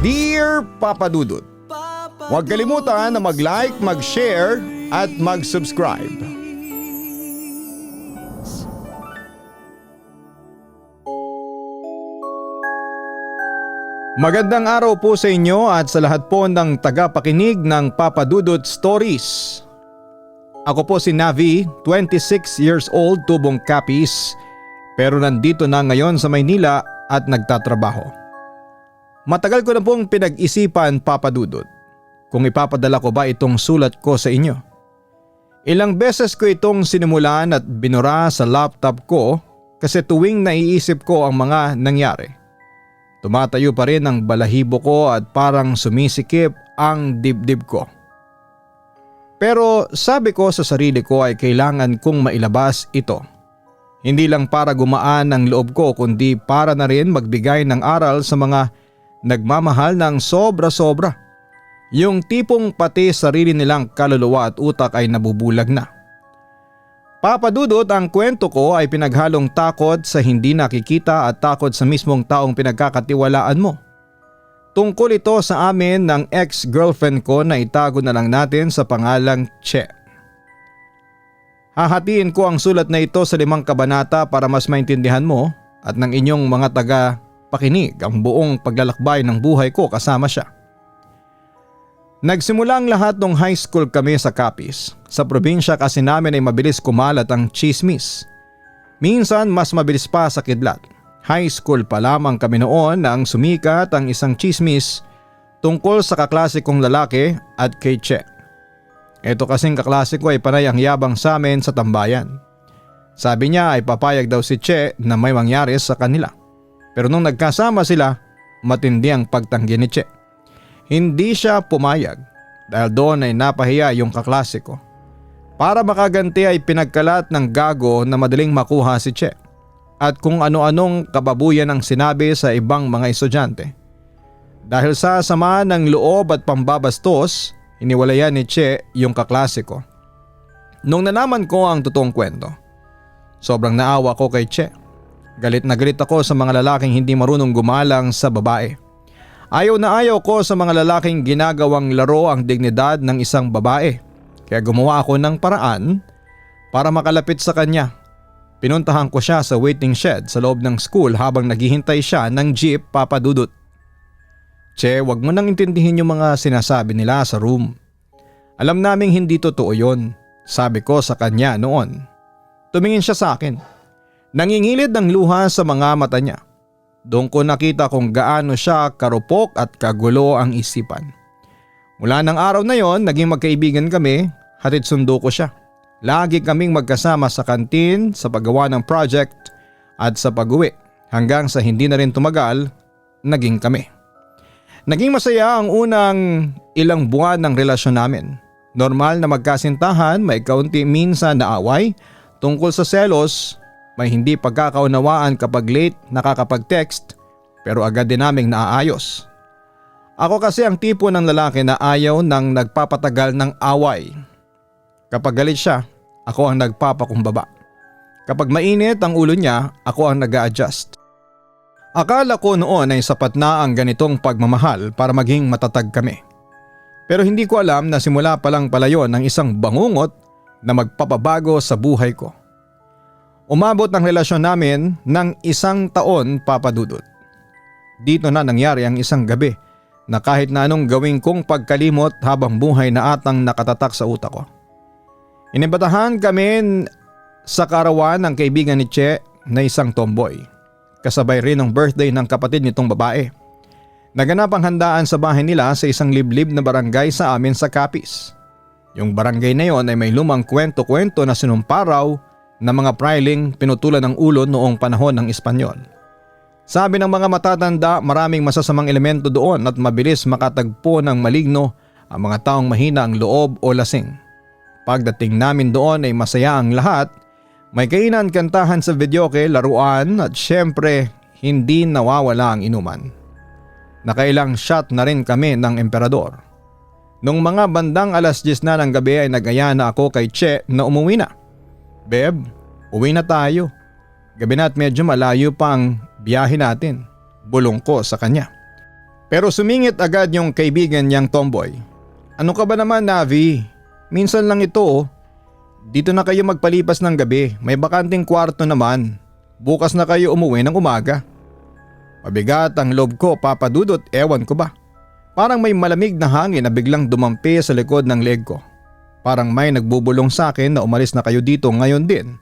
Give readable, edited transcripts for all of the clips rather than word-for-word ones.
Dear Papa Dudut, huwag kalimutan na mag-like, mag-share at mag-subscribe. Magandang araw po sa inyo at sa lahat po ng tagapakinig ng Papa Dudut Stories. Ako po si Navi, 26 years old, tubong Capiz, pero nandito na ngayon sa Maynila at nagtatrabaho. Matagal ko na pong pinag-isipan, Papa Dudut, kung ipapadala ko ba itong sulat ko sa inyo. Ilang beses ko itong sinimulan at binura sa laptop ko kasi tuwing naiisip ko ang mga nangyari. Tumatayo pa rin ang balahibo ko at parang sumisikip ang dibdib ko. Pero sabi ko sa sarili ko ay kailangan kong mailabas ito. Hindi lang para gumaan ang loob ko kundi para na rin magbigay ng aral sa mga nagmamahal ng sobra-sobra. Yung tipong pati sarili nilang kaluluwa at utak ay nabubulag na. Papa Dudut, ang kwento ko ay pinaghalong takot sa hindi nakikita at takot sa mismong taong pinagkakatiwalaan mo. Tungkol ito sa amin ng ex-girlfriend ko na itago na lang natin sa pangalang Che. Hahatiin ko ang sulat na ito sa 5 kabanata para mas maintindihan mo at ng inyong mga taga-pakinig ang buong paglalakbay ng buhay ko kasama siya. Nagsimula ang lahat nung high school kami sa Capiz. Sa probinsya kasi namin ay mabilis kumalat ang chismis. Minsan mas mabilis pa sa kidlat. High school pa lamang kami noon na ang sumikat ang isang chismis tungkol sa kaklase kong lalaki at kay Che. Ito kasing kaklase ko ay panay ang yabang sa amin sa tambayan. Sabi niya ay papayag daw si Che na may mangyari sa kanila. Pero nung nagkasama sila, matindi ang pagtanggi ni Che. Hindi siya pumayag dahil doon ay napahiya yung kaklase ko. Para makaganti ay pinagkalat ng gago na madaling makuha si Che at kung ano-anong kababuyan ang sinabi sa ibang mga estudyante. Dahil sa sama ng loob at pambabastos, iniwalayan ni Che yung kaklase ko. Nung nalaman ko ang totoong kwento, sobrang naawa ko kay Che. Galit na galit ako sa mga lalaking hindi marunong gumalang sa babae. Ayaw na ayaw ko sa mga lalaking ginagawang laro ang dignidad ng isang babae. Kaya gumawa ako ng paraan para makalapit sa kanya. Pinuntahan ko siya sa waiting shed sa loob ng school habang naghihintay siya ng jeep, Papa Dudut. Che, wag mo nang intindihin yung mga sinasabi nila sa room. Alam naming hindi totoo yon, sabi ko sa kanya noon. Tumingin siya sa akin. Nangingilid ng luha sa mga mata niya. Doon ko nakita kung gaano siya karupok at kagulo ang isipan. Mula ng araw na yon, naging magkaibigan kami, hatid sundo ko siya. Lagi kaming magkasama sa kantin, sa paggawa ng project at sa pag-uwi. Hanggang sa hindi na rin tumagal, naging kami. Naging masaya ang unang ilang buwan ng relasyon namin. Normal na magkasintahan, may kaunti minsan na away, tungkol sa selos. May hindi pagkakaunawaan kapag late nakakapag-text pero agad din naming naaayos. Ako kasi ang tipo ng lalaki na ayaw nang nagpapatagal ng away. Kapag galit siya, ako ang nagpapakumbaba. Kapag mainit ang ulo niya, ako ang nag-a-adjust. Akala ko noon ay sapat na ang ganitong pagmamahal para maging matatag kami. Pero hindi ko alam na simula pa lang pala yon ng isang bangungot na magpapabago sa buhay ko. Umabot ang relasyon namin ng 1 taon, Papa Dudut. Dito na nangyari ang isang gabi na kahit na anong gawin kong pagkalimot habang buhay na atang nakatatak sa utak ko. Inibatahan kami sa karawan ng kaibigan ni Che na isang tomboy. Kasabay rin ang birthday ng kapatid nitong babae. Naganap ang handaan sa bahay nila sa isang liblib na barangay sa amin sa Capiz. Yung barangay na yon ay may lumang kwento-kwento na sinumparaw na mga priling pinutulan ng ulo noong panahon ng Espanyol. Sabi ng mga matatanda, maraming masasamang elemento doon at mabilis makatagpo ng maligno ang mga taong mahina ang loob o lasing. Pagdating namin doon ay masaya ang lahat, may kainan, kantahan sa videoke, laruan at syempre hindi nawawala ang inuman. Nakailang shot na rin kami ng emperador. Nung mga bandang 10:00 na ng gabi ay nag-aya na ako kay Che na umuwi na. Beb, uwi na tayo. Gabi na at medyo malayo pa ang biyahe natin. Bulong ko sa kanya. Pero sumingit agad yung kaibigan niyang tomboy. Ano ka ba naman, Navi? Minsan lang ito oh. Dito na kayo magpalipas ng gabi, may bakanting kwarto naman. Bukas na kayo umuwi ng umaga. Mabigat ang loob ko, Papa Dudut, ewan ko ba. Parang may malamig na hangin na biglang dumampi sa likod ng leg ko. Parang may nagbubulong sa akin na umalis na kayo dito ngayon din.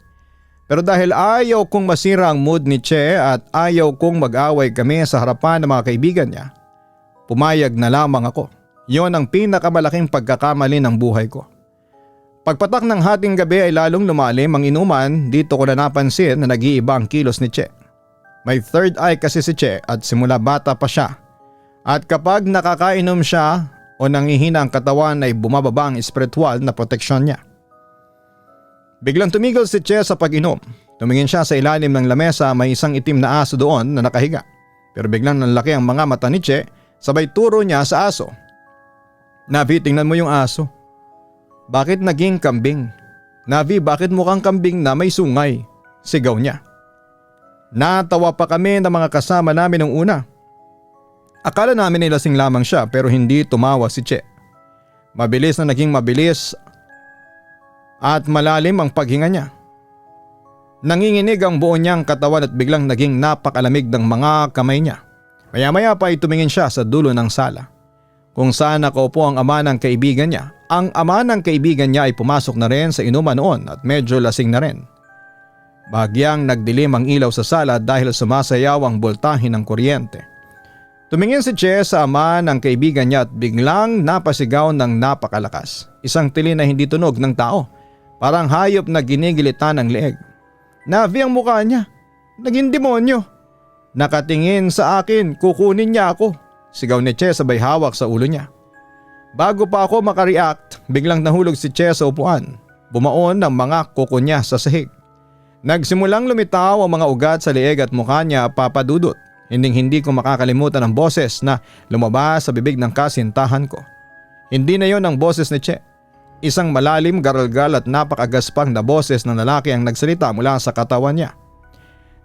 Pero dahil ayaw kong masira ang mood ni Che at ayaw kong mag-away kami sa harapan ng mga kaibigan niya, pumayag na lamang ako. Yon ang pinakamalaking pagkakamali ng buhay ko. Pagpatak ng hating gabi ay lalong lumalim ang inuman, dito ko na napansin na nag-iiba ang kilos ni Che. May third eye kasi si Che at simula bata pa siya. At kapag nakakainom siya o nangihina ang katawan ay bumababa ang espiritual na proteksyon niya. Biglang tumigil si Che sa pag-inom. Tumingin siya sa ilalim ng lamesa, may isang itim na aso doon na nakahiga. Pero biglang nanlaki ang mga mata ni Che, sabay turo niya sa aso. Navi, tingnan mo yung aso. Bakit naging kambing? Navi, bakit mukhang kambing na may sungay? Sigaw niya. Natawa pa kami ng mga kasama namin nung una. Akala namin nilasing lamang siya pero hindi tumawa si Che. Mabilis na naging mabilis at malalim ang paghinga niya. Nanginginig ang buo niyang katawan at biglang naging napakalamig ng mga kamay niya. Maya-maya pa ay tumingin siya sa dulo ng sala, kung saan nakaupo ang ama ng kaibigan niya. Ang ama ng kaibigan niya ay pumasok na rin sa inuman noon at medyo lasing na rin. Bahagyang nagdilim ang ilaw sa sala dahil sumasayaw ang boltahe ng kuryente. Tumingin si Che sa ama ng kaibigan niya at biglang napasigaw ng napakalakas. Isang tili na hindi tunog ng tao. Parang hayop na ginigilitan ng leeg. Navi ang mukha niya. Naging demonyo. Nakatingin sa akin, kukunin niya ako. Sigaw ni Che sabay hawak sa ulo niya. Bago pa ako makareact, biglang nahulog si Che sa upuan. Bumaon ang mga kuko niya sa sahig. Nagsimulang lumitaw ang mga ugat sa leeg at mukha niya, Papa Dudut. Hindi ko makakalimutan ang boses na lumabas sa bibig ng kasintahan ko. Hindi na yon ang boses ni Che. Isang malalim, garalgal at napakagaspang na boses ng lalaki ang nagsalita mula sa katawan niya.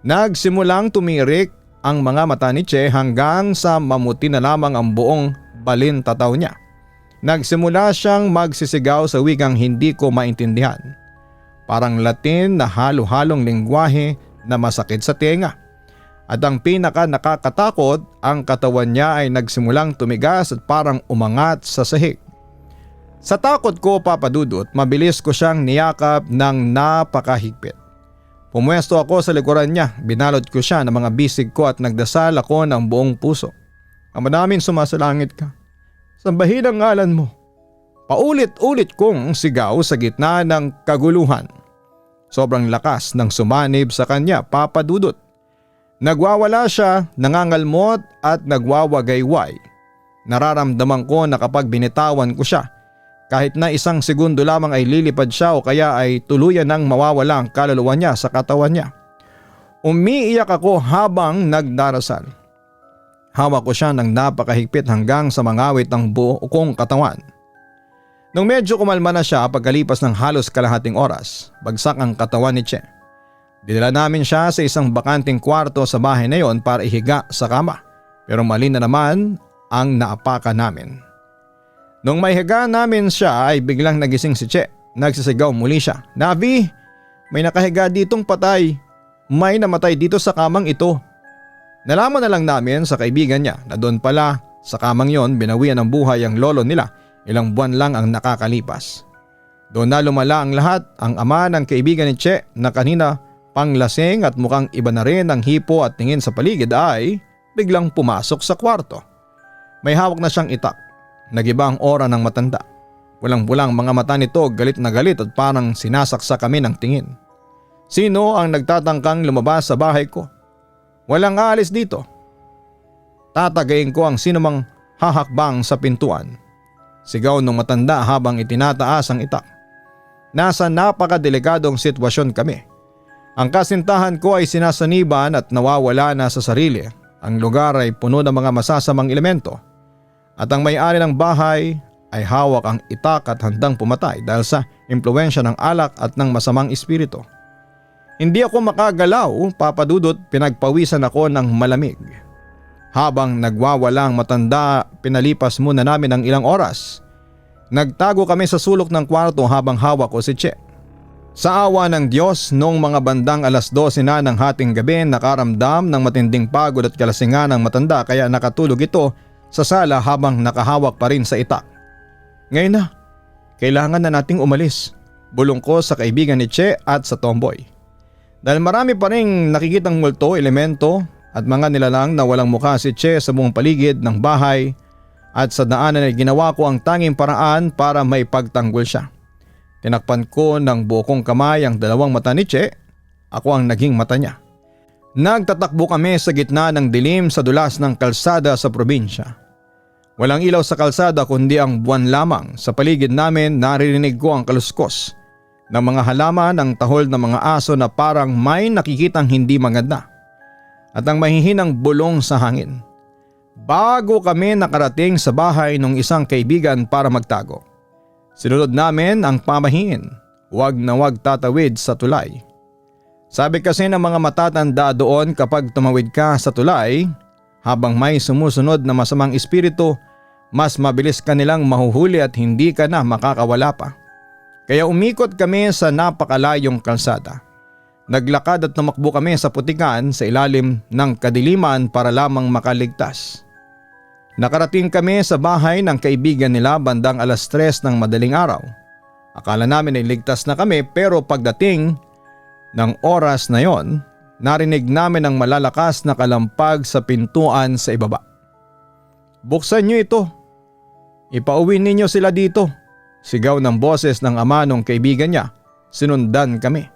Nagsimulang tumirik ang mga mata ni Che hanggang sa mamuti na lamang ang buong balintataw niya. Nagsimula siyang magsisigaw sa wikang hindi ko maintindihan. Parang Latin na halo-halong lengguwahe na masakit sa tenga. At ang pinaka nakakatakot, ang katawan niya ay nagsimulang tumigas at parang umangat sa sahig. Sa takot ko, Papa Dudut, mabilis ko siyang niyakap ng napakahigpit. Pumuesto ako sa likuran niya, binalot ko siya ng mga bisig ko at nagdasal ako ng buong puso. Ama namin sumasalangit ka, sambahin ang ngalan mo. Paulit-ulit kong sigaw sa gitna ng kaguluhan. Sobrang lakas ng sumanib sa kanya, Papa Dudut. Nagwawala siya, nangangalmot at nagwawagayway. Nararamdaman ko na kapag binitawan ko siya, kahit na isang segundo lamang ay lilipad siya o kaya ay tuluyan nang mawawala ang kaluluwa niya sa katawan niya. Umiiyak ako habang nagdarasal. Hawak ko siya ng napakahigpit hanggang sa mangawit ang buo kong katawan. Nung medyo kumalma na siya pagkalipas ng halos kalahating oras, bagsak ang katawan ni Che. Dinala namin siya sa isang bakanting kwarto sa bahay na yon para ihiga sa kama. Pero mali na naman ang naapaka namin. Nung maihiga namin siya ay biglang nagising si Che. Nagsisigaw muli siya. Navi, may nakahiga ditong patay. May namatay dito sa kamang ito. Nalaman na lang namin sa kaibigan niya na doon pala sa kamang yon binawian ng buhay ang lolo nila. Ilang buwan lang ang nakakalipas. Doon na lumala ang lahat. Ang ama ng kaibigan ni Che na kanina panglasing at mukhang iba na rin ang hipo at tingin sa paligid ay biglang pumasok sa kwarto. May hawak na siyang itak. Nagiba ang aura ng matanda. Pulang-pulang mga mata nito, galit na galit at parang sinasaksa kami ng tingin. Sino ang nagtatangkang lumabas sa bahay ko? Walang aalis dito. Tatagayin ko ang sinumang hahakbang sa pintuan. Sigaw ng matanda habang itinataas ang itak. Nasa napakadelikadong sitwasyon kami. Ang kasintahan ko ay sinasaniban at nawawala na sa sarili. Ang lugar ay puno ng mga masasamang elemento. At ang may-ari ng bahay ay hawak ang itak at handang pumatay dahil sa impluwensya ng alak at ng masamang espiritu. Hindi ako makagalaw, Papa Dudut, pinagpawisan ako ng malamig. Habang nagwawalang matanda, pinalipas muna namin ng ilang oras. Nagtago kami sa sulok ng kwarto habang hawak ko si Che. Sa awa ng Diyos, noong mga bandang 12:00 na ng hating gabi, nakaramdam ng matinding pagod at kalasingan ng matanda kaya nakatulog ito sa sala habang nakahawak pa rin sa itak. Ngayon na, kailangan na nating umalis, bulong ko sa kaibigan ni Che at sa tomboy. Dahil marami pa rin nakikitang multo, elemento at mga nilalang na walang mukha si Che sa buong paligid ng bahay at sa daanan ay ginawa ko ang tanging paraan para may pagtanggol siya. Tinakpan ko ng buo kong kamay ang dalawang mata ni Che, ako ang naging mata niya. Nagtatakbo kami sa gitna ng dilim sa dulas ng kalsada sa probinsya. Walang ilaw sa kalsada kundi ang buwan lamang. Sa paligid namin naririnig ko ang kaluskos ng mga halaman, ang tahol ng mga aso na parang may nakikitang hindi maganda at ang mahihinang bulong sa hangin. Bago kami nakarating sa bahay ng isang kaibigan para magtago, sinunod namin ang pamahiin, huwag na huwag tatawid sa tulay. Sabi kasi ng mga matatanda doon, kapag tumawid ka sa tulay habang may sumusunod na masamang espiritu, mas mabilis ka nilang mahuhuli at hindi ka na makakawala pa. Kaya umikot kami sa napakalayong kalsada. Naglakad at tumakbo kami sa putikan sa ilalim ng kadiliman para lamang makaligtas. Nakarating kami sa bahay ng kaibigan nila bandang 3:00 ng madaling araw. Akala namin ay ligtas na kami, pero pagdating ng oras na yon, narinig namin ang malalakas na kalampag sa pintuan sa ibaba. "Buksan niyo ito. Ipauwi ninyo sila dito," sigaw ng boses ng ama ng kaibigan niya. Sinundan kami.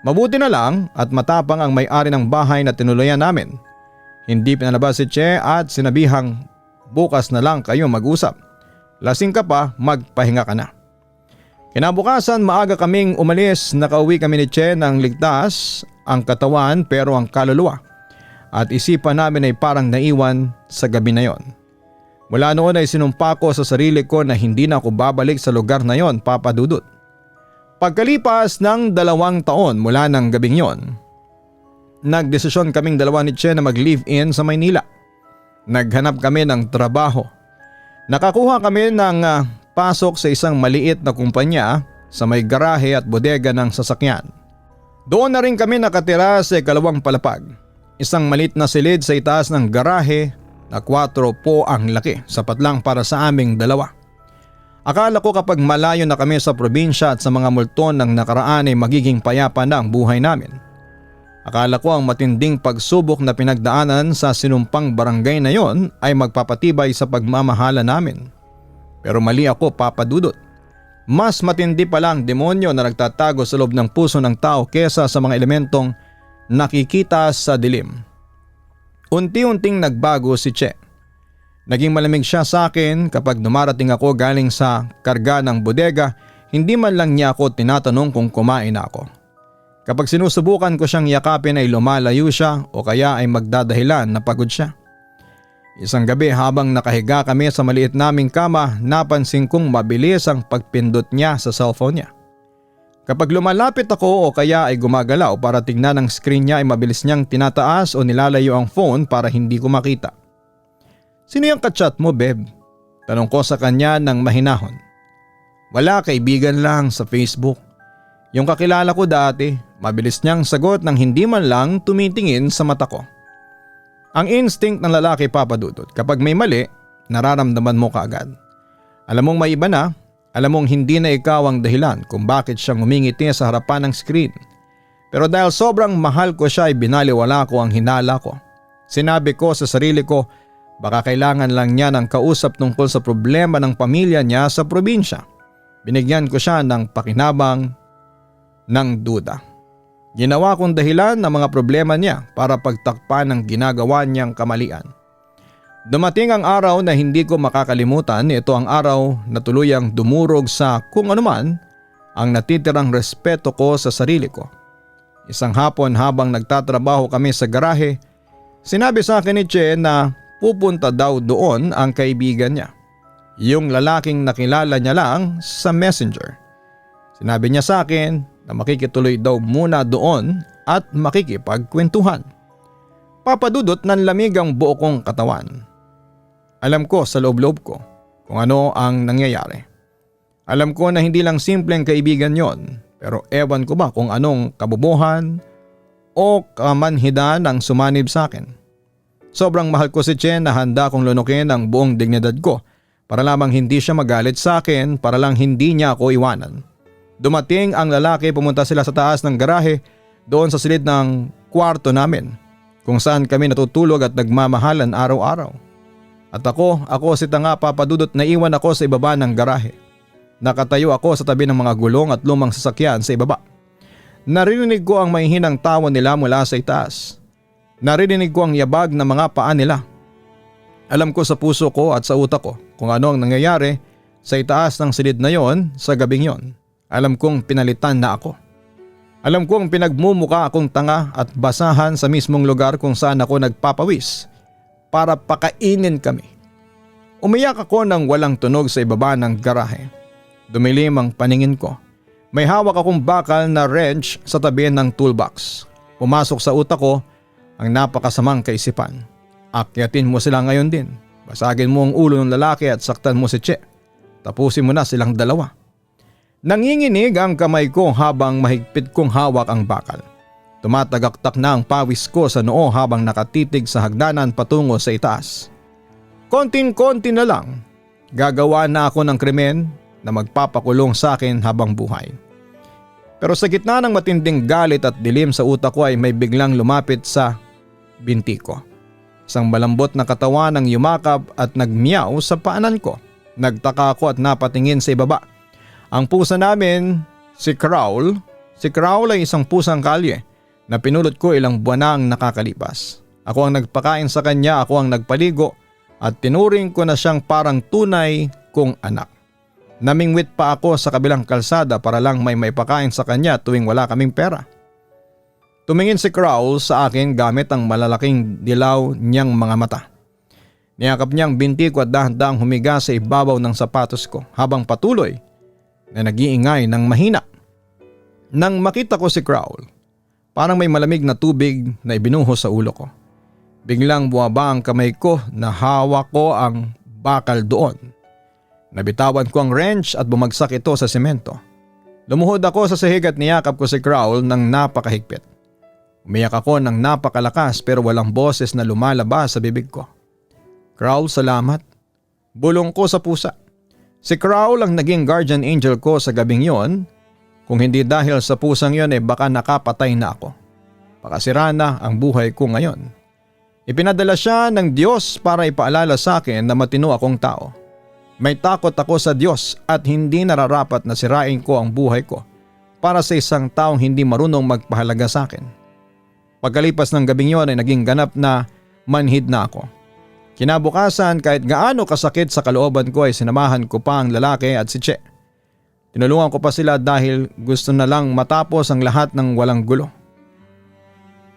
Mabuti na lang at matapang ang may-ari ng bahay na tinuluyan namin. Hindi pinalabas si Che at sinabihang, "Bukas na lang kayo mag-usap. Lasing ka pa, magpahinga ka na." Kinabukasan maaga kaming umalis. Nakauwi kami ni Che ng ligtas ang katawan pero ang kaluluwa at isipan namin ay parang naiwan sa gabi na yon. Mula noon ay sinumpa ko sa sarili ko na hindi na ako babalik sa lugar na yon, Papa Dudut. Pagkalipas ng 2 taon mula ng gabing yon, nagdesisyon kaming dalawa ni Che na mag-live-in sa Maynila. Naghanap kami ng trabaho. Nakakuha kami ng pasok sa isang maliit na kumpanya sa may garahe at bodega ng sasakyan. Doon na rin kami nakatira sa 2 palapag. Isang maliit na silid sa itaas ng garahe na 4 po ang laki, sapat lang para sa aming dalawa. Akala ko kapag malayo na kami sa probinsya at sa mga multon ng nakaraan ay magiging payapa na ang buhay namin. Akala ko ang matinding pagsubok na pinagdaanan sa sinumpang barangay na yon ay magpapatibay sa pagmamahala namin. Pero mali ako, Papa Dudut. Mas matindi pala ang demonyo na nagtatago sa loob ng puso ng tao kesa sa mga elementong nakikita sa dilim. Unti-unting nagbago si Che. Naging malamig siya sa akin kapag dumarating ako galing sa karga ng bodega. Hindi man lang niya ako tinatanong kung kumain na ako. Kapag sinusubukan ko siyang yakapin ay lumalayo siya o kaya ay magdadahilan na pagod siya. Isang gabi habang nakahiga kami sa maliit naming kama, napansin kong mabilis ang pagpindot niya sa cellphone niya. Kapag lumalapit ako o kaya ay gumagalaw para tingnan ang screen niya ay mabilis niyang tinataas o nilalayo ang phone para hindi ko makita. "Sino yung kachat mo, Beb?" Tanong ko sa kanya ng mahinahon. "Wala, kaibigan lang sa Facebook. Yung kakilala ko dati." Mabilis niyang sagot nang hindi man lang tumitingin sa mata ko. Ang instinct ng lalaki, Papa Dudut, kapag may mali, nararamdaman mo kaagad. Alam mong may iba na, alam mong hindi na ikaw ang dahilan kung bakit siyang humingiti sa harapan ng screen. Pero dahil sobrang mahal ko siya ay binaliwala ko ang hinala ko. Sinabi ko sa sarili ko, baka kailangan lang niya ng kausap tungkol sa problema ng pamilya niya sa probinsya. Binigyan ko siya ng pakinabang ng duda. Ginawa kong dahilan ng mga problema niya para pagtakpan ng ginagawa niyang kamalian. Dumating ang araw na hindi ko makakalimutan. Ito ang araw na tuluyang dumurog sa kung anuman ang natitirang respeto ko sa sarili ko. Isang hapon habang nagtatrabaho kami sa garahe, sinabi sa akin ni Che na pupunta daw doon ang kaibigan niya. Yung lalaking nakilala niya lang sa Messenger. Sinabi niya sa akin na makikituloy daw muna doon at makikipagkwentuhan. Papadudot ng lamig ang buo kong katawan. Alam ko sa loob-loob ko kung ano ang nangyayari. Alam ko na hindi lang simpleng kaibigan yon, pero ewan ko ba kung anong kabubuhan o kamanhidan ang sumanib sa akin. Sobrang mahal ko si Chen na handa kong lunukin ang buong dignidad ko para lamang hindi siya magalit sa akin, para lang hindi niya ako iwanan. Dumating ang lalaki, pumunta sila sa taas ng garahe doon sa silid ng kwarto namin kung saan kami natutulog at nagmamahalan araw-araw. At ako si tanga papadudot na iwan ako sa ibaba ng garahe. Nakatayo ako sa tabi ng mga gulong at lumang sasakyan sa ibaba. Narinig ko ang mahihinang tawa nila mula sa itaas. Narinig ko ang yabag ng mga paa nila. Alam ko sa puso ko at sa utak ko kung ano ang nangyayari sa itaas ng silid na yon sa gabing yon. Alam kong pinalitan na ako. Alam kong pinagmumuka akong tanga at basahan sa mismong lugar kung saan ako nagpapawis para pakainin kami. Umiyak ako ng walang tunog sa ibaba ng garahe. Dumilim ang paningin ko. May hawak akong bakal na wrench sa tabi ng toolbox. Pumasok sa utak ko ang napakasamang kaisipan. Akyatin mo sila ngayon din. Basagin mo ang ulo ng lalaki at saktan mo si Che. Tapusin mo na silang dalawa. Nanginginig ang kamay ko habang mahigpit kong hawak ang bakal. Tumatagaktak na ang pawis ko sa noo habang nakatitig sa hagdanan patungo sa itaas. Konting-konti na lang, gagawa na ako ng krimen na magpapakulong sa akin habang buhay. Pero sa gitna ng matinding galit at dilim sa utak ko ay may biglang lumapit sa binti ko. Isang malambot na katawan ang yumakap at nagmiyaw sa paanan ko. Nagtaka ako at napatingin sa ibaba. Ang pusa namin, si Crowl. Si Crowl ay isang pusang kalye na pinulot ko ilang buwan na ang nakakalipas. Ako ang nagpakain sa kanya, ako ang nagpaligo at tinuring ko na siyang parang tunay kong anak. Namingwit pa ako sa kabilang kalsada para lang may pakain sa kanya tuwing wala kaming pera. Tumingin si Crowl sa akin gamit ang malalaking dilaw niyang mga mata. Niyakap niya ang binti ko at dahan-dahang humiga sa ibabaw ng sapatos ko habang patuloy na nag-iingay ng mahina. Nang makita ko si Crowl, parang may malamig na tubig na ibinuhos sa ulo ko. Biglang buwaba ang kamay ko na hawak ko ang bakal doon. Nabitawan ko ang wrench at bumagsak ito sa semento. Lumuhod ako sa sahig at niyakap ko si Crowl ng napakahigpit. Umiyak ako ng napakalakas pero walang boses na lumalabas sa bibig ko. Crowl, salamat. Bulong ko sa pusa. Si Crowl ang naging guardian angel ko sa gabing yon. Kung hindi dahil sa pusang yon baka nakapatay na ako. Pakasira na ang buhay ko ngayon. Ipinadala siya ng Diyos para ipaalala sa akin na matino akong tao. May takot ako sa Diyos at hindi nararapat na sirain ko ang buhay ko para sa isang taong hindi marunong magpahalaga sa akin. Pagkalipas ng gabing yon ay naging ganap na manhid na ako. Kinabukasan kahit gaano kasakit sa kalooban ko ay sinamahan ko pa ang lalaki at si Che. Tinulungan ko pa sila dahil gusto na lang matapos ang lahat ng walang gulo.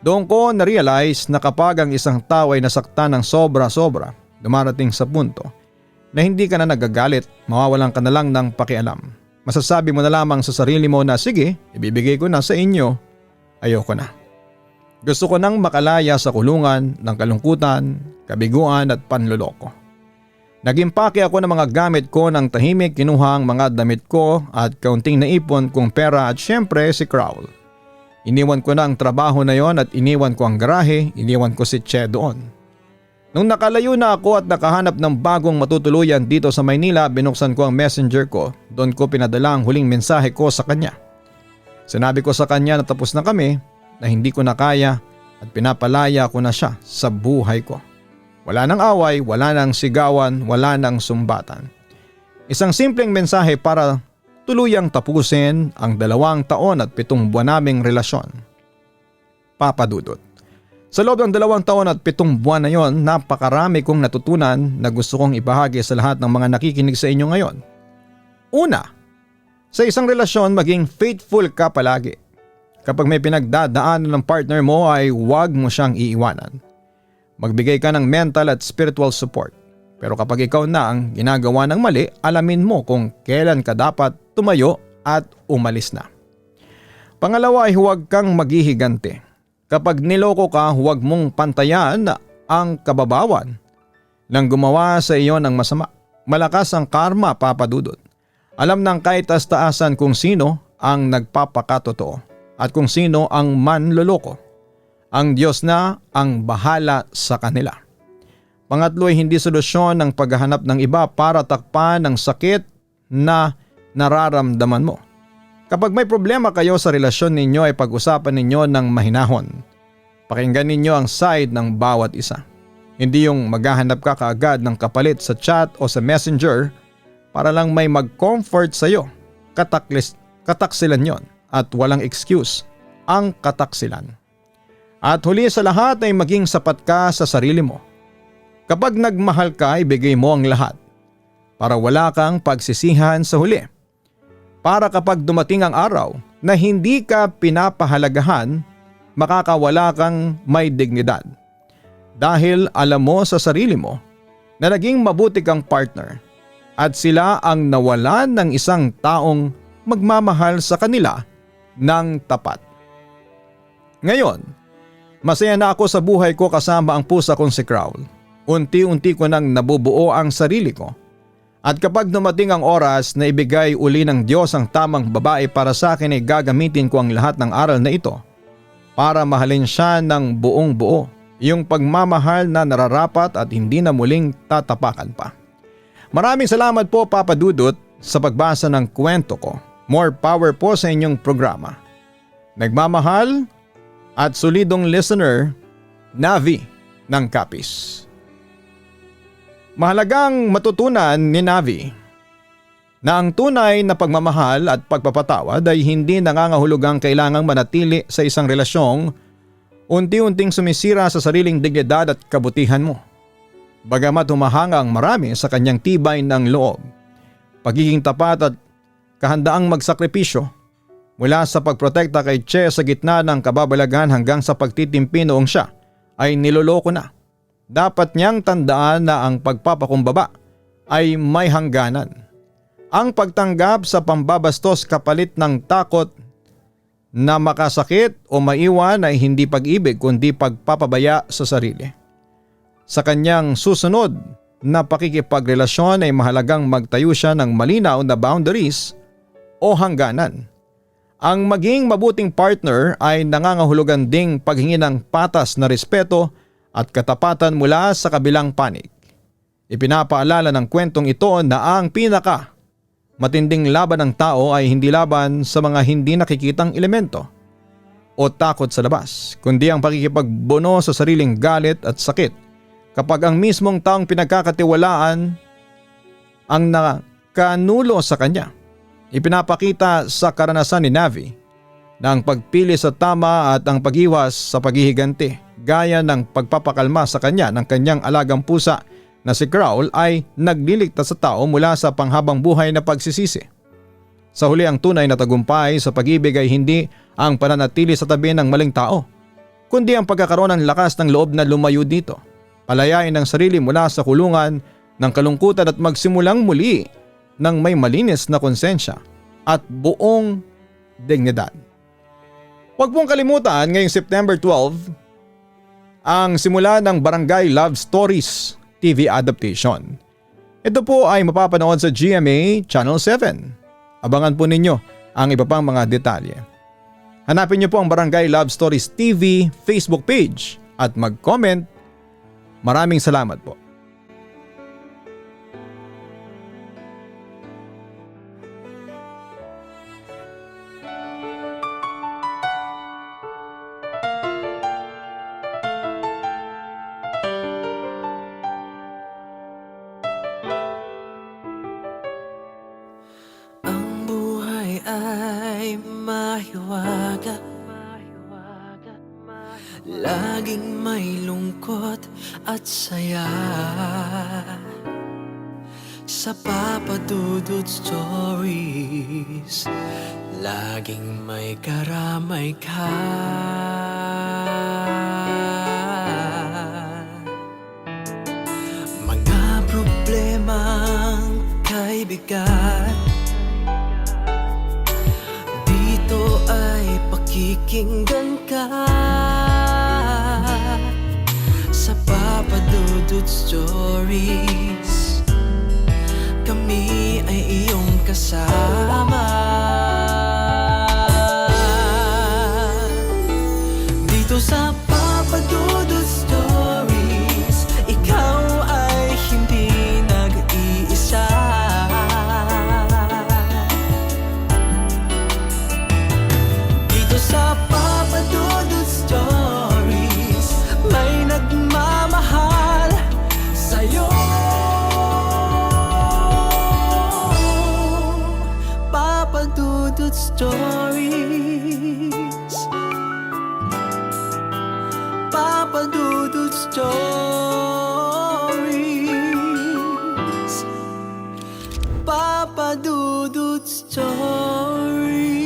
Doon ko na-realize na kapag ang isang tao ay nasaktan ng sobra-sobra, dumarating sa punto na hindi ka na nagagalit, mawawalan ka na lang ng pakialam. Masasabi mo na lamang sa sarili mo na sige, ibibigay ko na sa inyo, ayoko na. Gusto ko nang makalaya sa kulungan ng kalungkutan, kabiguan at panloloko. Nagimpake ako ng mga gamit ko ng tahimik, kinuha ang mga damit ko at kaunting naipon kong pera at syempre si Crowl. Iniwan ko na ang trabaho na yon at iniwan ko ang garahe, iniwan ko si Che doon. Nung nakalayo na ako at nakahanap ng bagong matutuluyan dito sa Maynila, binuksan ko ang messenger ko. Doon ko pinadala ang huling mensahe ko sa kanya. Sinabi ko sa kanya na tapos na kami, na hindi ko na kaya at pinapalaya ko na siya sa buhay ko. Wala nang away, wala nang sigawan, wala nang sumbatan. Isang simpleng mensahe para tuluyang tapusin ang 2 taon at 7 buwan naming relasyon. Papadudot. Sa loob ng 2 taon at 7 buwan na yon, napakarami kong natutunan na gusto kong ibahagi sa lahat ng mga nakikinig sa inyo ngayon. Una, sa isang relasyon maging faithful ka palagi. Kapag may pinagdadaanan ng partner mo ay huwag mo siyang iiwanan. Magbigay ka ng mental at spiritual support. Pero kapag ikaw na ang ginagawa ng mali, alamin mo kung kailan ka dapat tumayo at umalis na. Pangalawa ay huwag kang maghihigante. Kapag niloko ka, huwag mong pantayan ang kababawan nang gumawa sa iyo ng masama. Malakas ang karma, Papa Dudut. Alam ng kahit taas-taasan kung sino ang nagpapakatotoo at kung sino ang manloloko. Ang Diyos na ang bahala sa kanila. Pangatlo ay hindi solusyon ng paghahanap ng iba para takpan ang sakit na nararamdaman mo. Kapag may problema kayo sa relasyon ninyo ay pag-usapan ninyo ng mahinahon. Pakinggan ninyo ang side ng bawat isa. Hindi yung maghahanap ka kaagad ng kapalit sa chat o sa messenger para lang may mag-comfort sa iyo. Kataksilan yon at walang excuse ang kataksilan. At huli sa lahat ay maging sapat ka sa sarili mo. Kapag nagmahal ka, ibigay mo ang lahat para wala kang pagsisihan sa huli. Para kapag dumating ang araw na hindi ka pinapahalagahan, makakawala kang may dignidad. Dahil alam mo sa sarili mo na naging mabuti kang partner at sila ang nawalan ng isang taong magmamahal sa kanila ng tapat. Ngayon, masaya na ako sa buhay ko kasama ang pusa kong si Crowell. Unti-unti ko nang nabubuo ang sarili ko. At kapag dumating ang oras na ibigay uli ng Diyos ang tamang babae para sa akin ay gagamitin ko ang lahat ng aral na ito para mahalin siya ng buong buo, yung pagmamahal na nararapat at hindi na muling tatapakan pa. Maraming salamat po Papa Dudut sa pagbasa ng kwento ko. More power po sa inyong programa. Nagmamahal at solidong listener, Navi ng Capiz. Mahalagang matutunan ni Navi na ang tunay na pagmamahal at pagpapatawad ay hindi nangangahulugang kailangang manatili sa isang relasyong unti-unting sumisira sa sariling dignidad at kabutihan mo. Bagamat humahanga ang marami sa kanyang tibay ng loob, pagiging tapat at kahandaang magsakripisyo mula sa pagprotekta kay Che sa gitna ng kababalaghan hanggang sa pagtitimpi noong siya ay niloloko na. Dapat niyang tandaan na ang pagpapakumbaba ay may hangganan. Ang pagtanggap sa pambabastos kapalit ng takot na makasakit o maiwan ay hindi pag-ibig kundi pagpapabaya sa sarili. Sa kanyang susunod na pakikipagrelasyon ay mahalagang magtayo siya ng malinaw na boundaries o hangganan. Ang maging mabuting partner ay nangangahulugan ding paghingi ng patas na respeto at katapatan mula sa kabilang panig. Ipinapaalala ng kwentong ito na ang matinding laban ng tao ay hindi laban sa mga hindi nakikitang elemento o takot sa labas, kundi ang pakikipagbuno sa sariling galit at sakit kapag ang mismong taong pinagkakatiwalaan ang nakanulo sa kanya. Ipinapakita sa karanasan ni Navi na ang pagpili sa tama at ang pag-iwas sa paghihiganti gaya ng pagpapakalma sa kanya ng kanyang alagang pusa na si Crowell ay nagliligtas sa tao mula sa panghabang buhay na pagsisisi. Sa huli ang tunay na tagumpay sa pag-ibig ay hindi ang pananatili sa tabi ng maling tao, kundi ang pagkakaroon ng lakas ng loob na lumayo dito, palayain ang sarili mula sa kulungan ng kalungkutan at magsimulang muli ng may malinis na konsensya at buong dignidad. Huwag pong kalimutan ngayong September 12 ang simula ng Barangay Love Stories TV adaptation. Ito po ay mapapanood sa GMA Channel 7. Abangan po ninyo ang iba pang mga detalye. Hanapin niyo po ang Barangay Love Stories TV Facebook page at mag-comment. Maraming salamat po. Laging may lungkot at saya sa Papa Dudut Stories. Laging may karamay ka. Mga problemang kaibigan dito ay pakinggan ka sa Papa Dudut Stories. Kami ay iyong kasama dito sa Papa Dudut Stories. Ikaw ay hindi nag-iisa. Dito sa Papa Dudut Stories, may nagmamahal sa'yo. Papa Dudut Stories, Papa Dudut Stories, Papa Dudut Stories.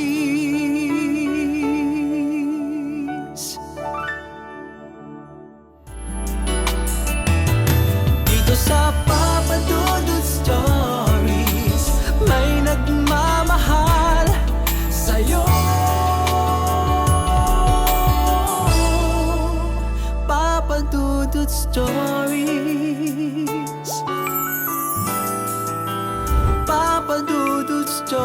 Dito sa Papa Dudut Stories, may nagmamahal sa'yo. Papa Dudut Stories, Papa Dudut Stories.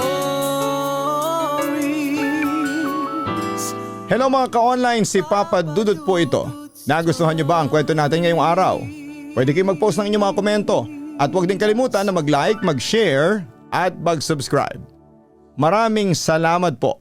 Hello mga ka-online, si Papa Dudut po ito. Nagustuhan niyo ba ang kwento natin ngayong araw? Pwede kayong mag-post ng inyong mga komento at huwag din kalimutan na mag-like, mag-share at mag-subscribe. Maraming salamat po.